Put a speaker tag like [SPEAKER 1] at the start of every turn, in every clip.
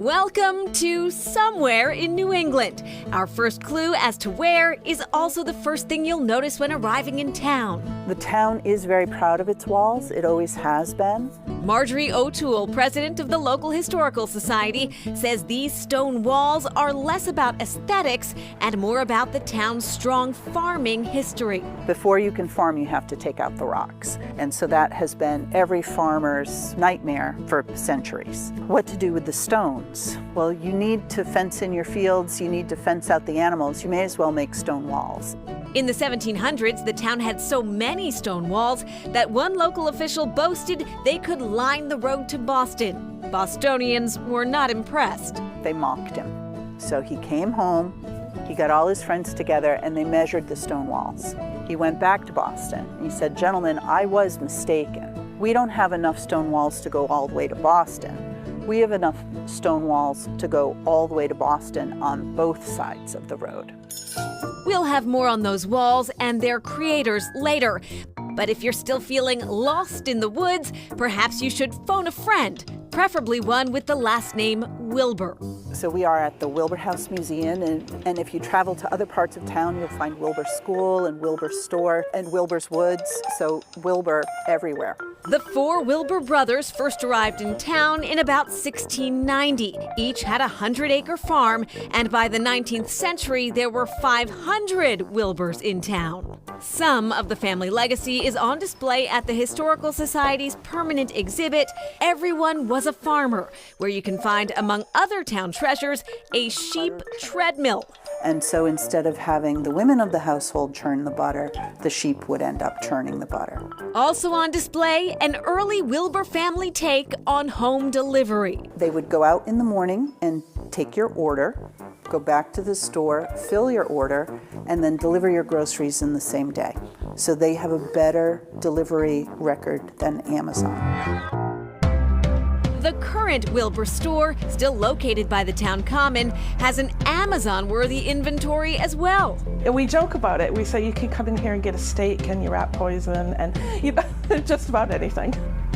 [SPEAKER 1] Welcome to somewhere in New England. Our first clue as to where is also the first thing you'll notice when arriving in town.
[SPEAKER 2] The town is very proud of its walls. It always has been.
[SPEAKER 1] Marjorie O'Toole, president of the local historical society, says these stone walls are less about aesthetics and more about the town's strong farming history.
[SPEAKER 2] Before you can farm, you have to take out the rocks. And so that has been every farmer's nightmare for centuries. What to do with the stones? Well, you need to fence in your fields, you need to fence out the animals. You may as well make stone walls.
[SPEAKER 1] In the 1700s, the town had so many stone walls that one local official boasted they could line the road to Boston. Bostonians were not impressed.
[SPEAKER 2] They mocked him. So he came home, he got all his friends together, and they measured the stone walls. He went back to Boston, and he said, "Gentlemen, I was mistaken. We don't have enough stone walls to go all the way to Boston. We have enough stone walls to go all the way to Boston on both sides of the road."
[SPEAKER 1] We'll have more on those walls and their creators later. But if you're still feeling lost in the woods, perhaps you should phone a friend, preferably one with the last name Wilbur.
[SPEAKER 2] So we are at the Wilbur House Museum, and if you travel to other parts of town, you'll find Wilbur School and Wilbur Store and Wilbur's Woods, so Wilbur everywhere.
[SPEAKER 1] The four Wilbur brothers first arrived in town in about 1690. Each had a 100-acre farm, and by the 19th century, there were 500 Wilburs in town. Some of the family legacy is on display at the Historical Society's permanent exhibit, Everyone Was a Farmer, where you can find, among other town treasures, a sheep treadmill.
[SPEAKER 2] And so instead of having the women of the household churn the butter, the sheep would end up churning the butter.
[SPEAKER 1] Also on display, an early Wilbur family take on home delivery.
[SPEAKER 2] They would go out in the morning and take your order, go back to the store, fill your order, and then deliver your groceries in the same day. So they have a better delivery record than Amazon.
[SPEAKER 1] The current Wilbur store, still located by the town common, has an Amazon-worthy inventory as well.
[SPEAKER 3] And we joke about it. We say you can come in here and get a steak and your rat poison and just about anything.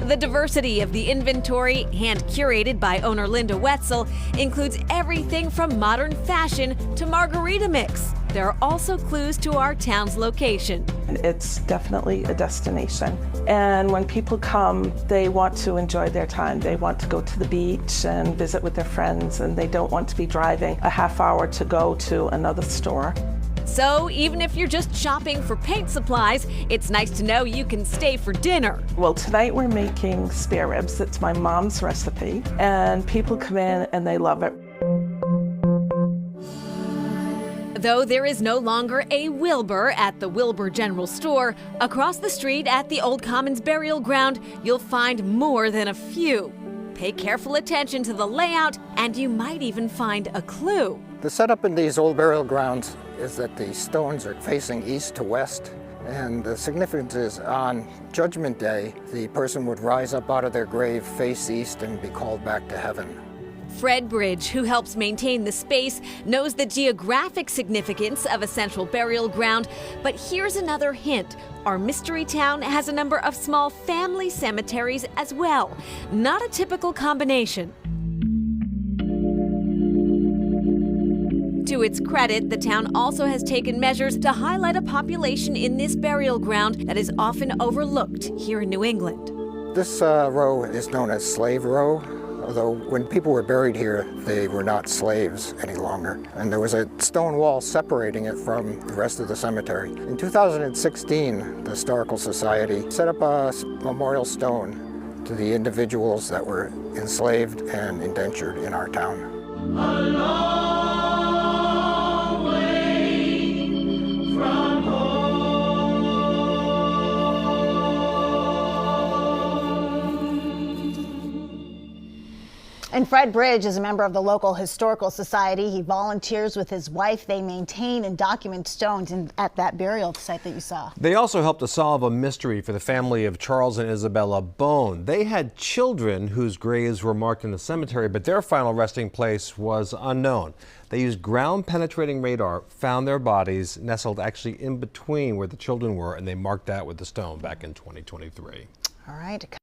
[SPEAKER 1] The diversity of the inventory, hand-curated by owner Linda Wetzel, includes everything from modern fashion to margarita mix. There are also clues to our town's location.
[SPEAKER 3] It's definitely a destination. And when people come, they want to enjoy their time. They want to go to the beach and visit with their friends, and they don't want to be driving a half hour to go to another store.
[SPEAKER 1] So even if you're just shopping for paint supplies, it's nice to know you can stay for dinner.
[SPEAKER 3] Well, tonight we're making spare ribs. It's my mom's recipe, and people come in and they love it.
[SPEAKER 1] Though there is no longer a Wilbur at the Wilbur General Store, across the street at the Old Commons Burial Ground, you'll find more than a few. Pay careful attention to the layout, and you might even find a clue.
[SPEAKER 4] The setup in these old burial grounds is that the stones are facing east to west, and the significance is on Judgment Day, the person would rise up out of their grave, face east, and be called back to heaven.
[SPEAKER 1] Fred Bridge, who helps maintain the space, knows the geographic significance of a central burial ground, but here's another hint. Our mystery town has a number of small family cemeteries as well. Not a typical combination. To its credit, the town also has taken measures to highlight a population in this burial ground that is often overlooked here in New England.
[SPEAKER 4] This row is known as Slave Row, although when people were buried here, they were not slaves any longer. And there was a stone wall separating it from the rest of the cemetery. In 2016, the Historical Society set up a memorial stone to the individuals that were enslaved and indentured in our town.
[SPEAKER 5] And Fred Bridge is a member of the local Historical Society. He volunteers with his wife. They maintain and document stones at that burial site that you saw.
[SPEAKER 6] They also helped to solve a mystery for the family of Charles and Isabella Bone. They had children whose graves were marked in the cemetery, but their final resting place was unknown. They used ground-penetrating radar, found their bodies nestled actually in between where the children were, and they marked that with the stone back in 2023.
[SPEAKER 5] All right.